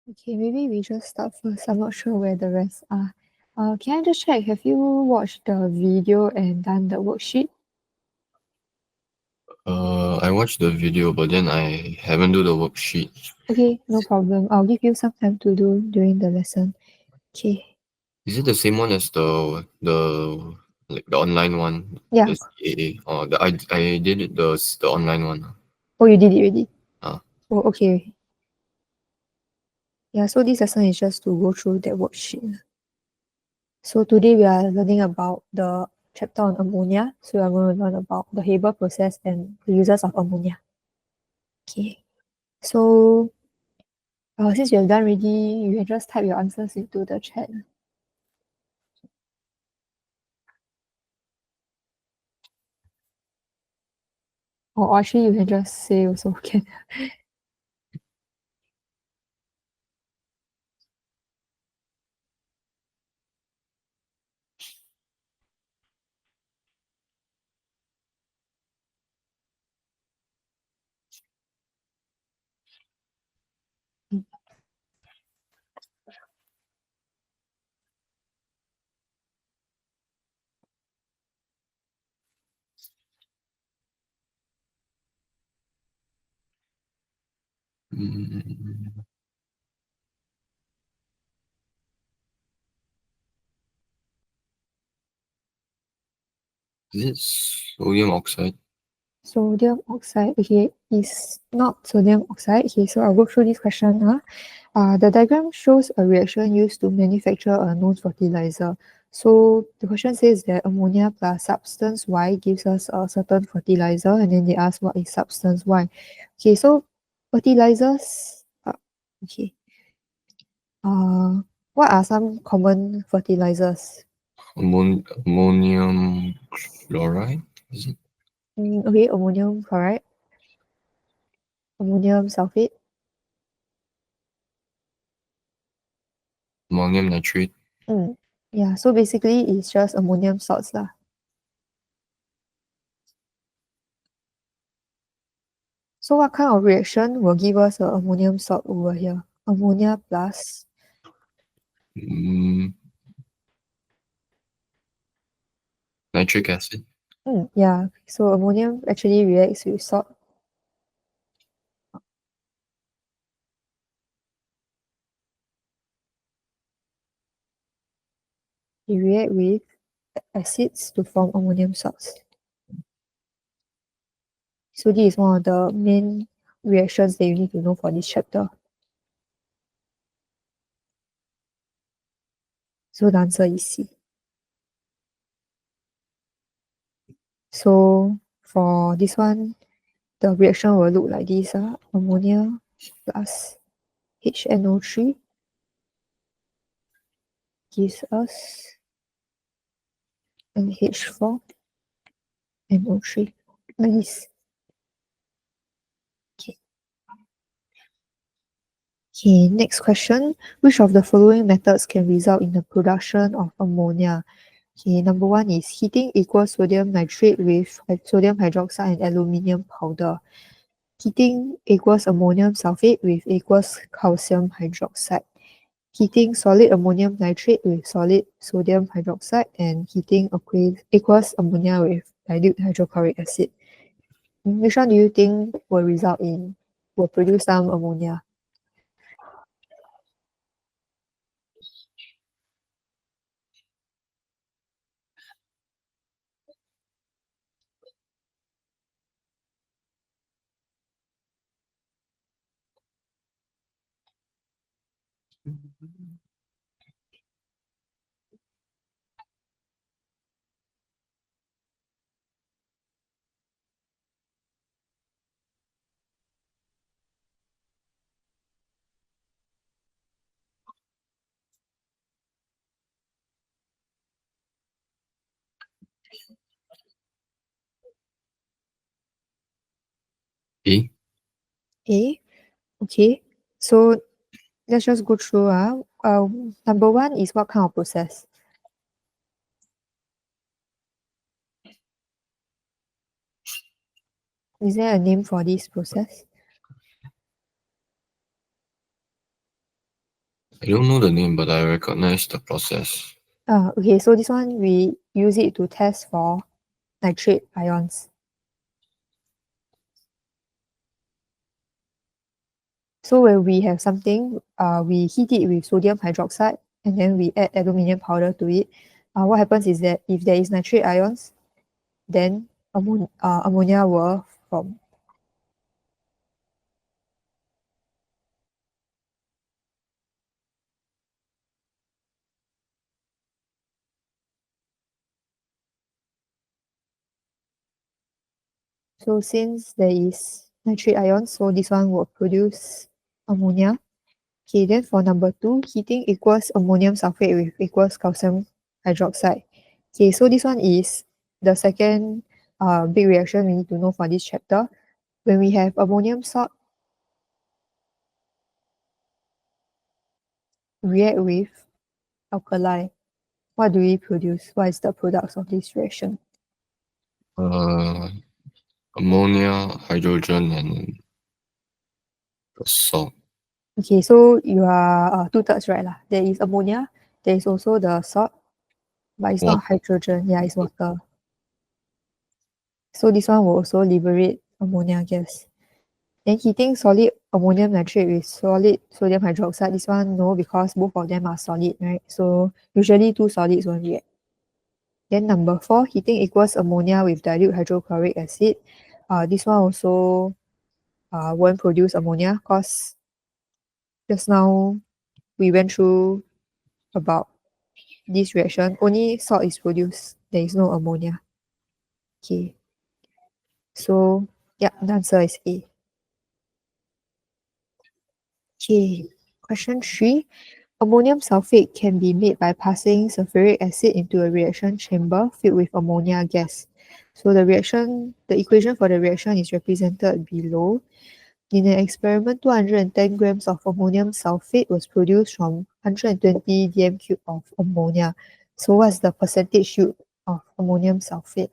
Okay, maybe we just start first. I'm not sure where the rest are. Can I just check, have you watched the video and done the worksheet? I watched the video, but then I haven't do the worksheet. Okay, no problem. I'll give you some time to do during the lesson. Okay, Is it the same one as the online one? yeah. The CAA? Oh, I did it the online one. Oh, you did it already? Ah, Oh, okay. Yeah, so this lesson is just to go through that worksheet. So today we are learning about the chapter on ammonia. So we are going to learn about the Haber process and the uses of ammonia. Okay, so since you have done already, you can just type your answers into the chat. Or actually, you can just say also can. mm, is it sodium oxide? Sodium oxide, okay, is not sodium oxide. Okay, so I'll go through this question. The diagram shows a reaction used to manufacture a known fertilizer. So the question says that ammonia plus substance Y gives us a certain fertilizer, and then they ask what is substance Y. Okay, so fertilizers, okay. What are some common fertilizers? Ammonium chloride? Is it? Okay, ammonium chloride, ammonium sulfate. Ammonium nitrate? Yeah, so basically it's just ammonium salts lah. So what kind of reaction will give us a ammonium salt over here? Ammonia plus, Mm, nitric acid? yeah, so ammonium actually reacts with salt. It react with acids to form ammonium salts. So this is one of the main reactions that you need to know for this chapter. So the answer is C. So for this one, the reaction will look like this. Ammonia plus HNO3 gives us NH4 NO3 like this. Okay. Okay, next question. Which of the following methods can result in the production of ammonia? Okay, number one is heating equals sodium nitrate with sodium hydroxide and aluminium powder. Heating equals ammonium sulfate with equals calcium hydroxide. Heating solid ammonium nitrate with solid sodium hydroxide, and heating equals ammonia with dilute hydrochloric acid. Which one do you think will produce some ammonia? A? A. Okay. So let's just go through. Number one is what kind of process? Is there a name for this process? I don't know the name, but I recognize the process. Okay, so this one we use it to test for nitrate ions. So when we have something, we heat it with sodium hydroxide and then we add aluminium powder to it. What happens is that if there is nitrate ions, then ammonia will form. So since there is nitrate ions, so this one will produce ammonia. Okay, then for number 2, heating equals ammonium sulfate with equals calcium hydroxide. Okay, so this one is the second big reaction we need to know for this chapter. When we have ammonium salt react with alkali, what do we produce? What is the products of this reaction? Uh, Ammonia, hydrogen, and the salt. Okay, so you are 2/3 right lah. There is ammonia, there is also the salt, but it's not Water. hydrogen. Yeah, it's water. So this one will also liberate ammonia gas. Then heating solid ammonium nitrate with solid sodium hydroxide. This one no, because both of them are solid, right? So usually two solids won't react. Then number 4, heating equals ammonia with dilute hydrochloric acid. This one also won't produce ammonia because just now we went through about this reaction. Only salt is produced. There is no ammonia. Okay. So yeah, the answer is A. Okay. Question 3. Ammonium sulfate can be made by passing sulfuric acid into a reaction chamber filled with ammonia gas. So the equation for the reaction is represented below. In an experiment, 210 grams of ammonium sulfate was produced from 120 dm cube of ammonia. So what's the percentage yield of ammonium sulfate?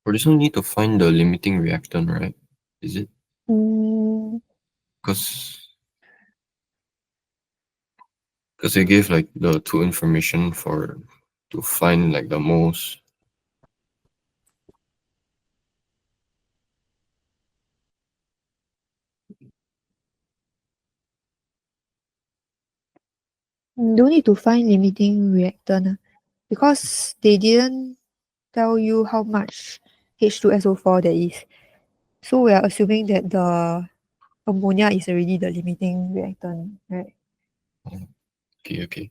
For this one, need to find the limiting reactant, right? Is it? Mm, Because they gave like the two information for to find like the most. don't need to find limiting reactant because they didn't tell you how much H2SO4 there is. So we are assuming that the ammonia is already the limiting reactant, right? Okay.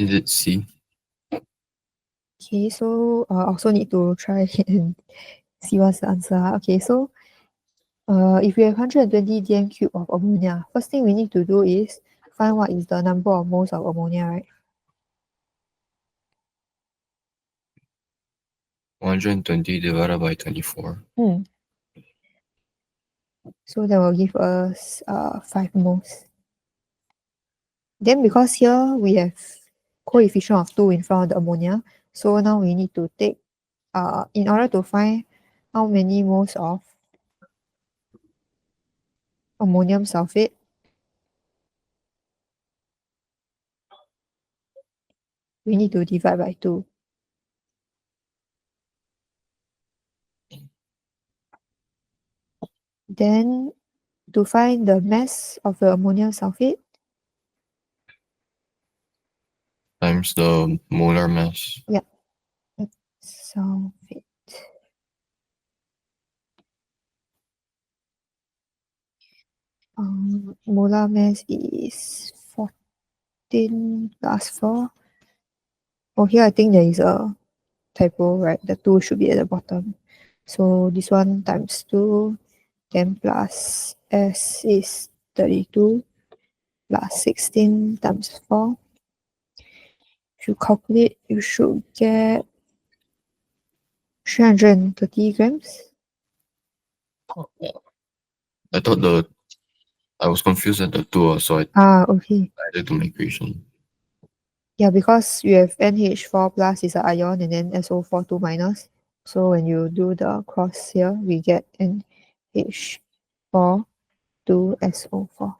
Is it C? Okay, so also need to try and see what's the answer. Okay, so if we have 120 dm cube of ammonia, first thing we need to do is find what is the number of moles of ammonia, right? 120 divided by 24. So that will give us 5 moles. Then because here we have coefficient of 2 in front of the ammonia, so now we need to take, in order to find how many moles of ammonium sulfate, we need to divide by 2. Then to find the mass of the ammonium sulfate, Times the molar mass. sulfate. Molar mass is 14 plus 4. Oh, here I think there is a typo, right? The 2 should be at the bottom. So this one times 2, then plus S is 32 plus 16 times 4. If you calculate, you should get 330 grams. I was confused at the 2, so I Okay. added to my equation. Yeah, because you have NH4 plus is an ion and then SO4 2 minus. So when you do the cross here, we get NH4 to SO4.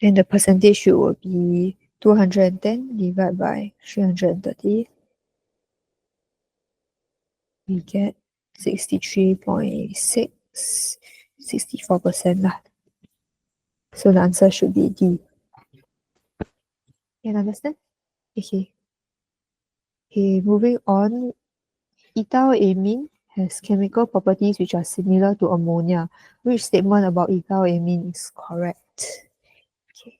Then the percentage will be 210 divided by 330. We get 63.6, 64% lah. So the answer should be D. Can understand? Okay. Okay, moving on. Ethylamine has chemical properties which are similar to ammonia. Which statement about ethylamine is correct? Okay.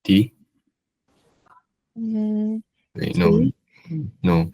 D? Mm, Wait, okay. no.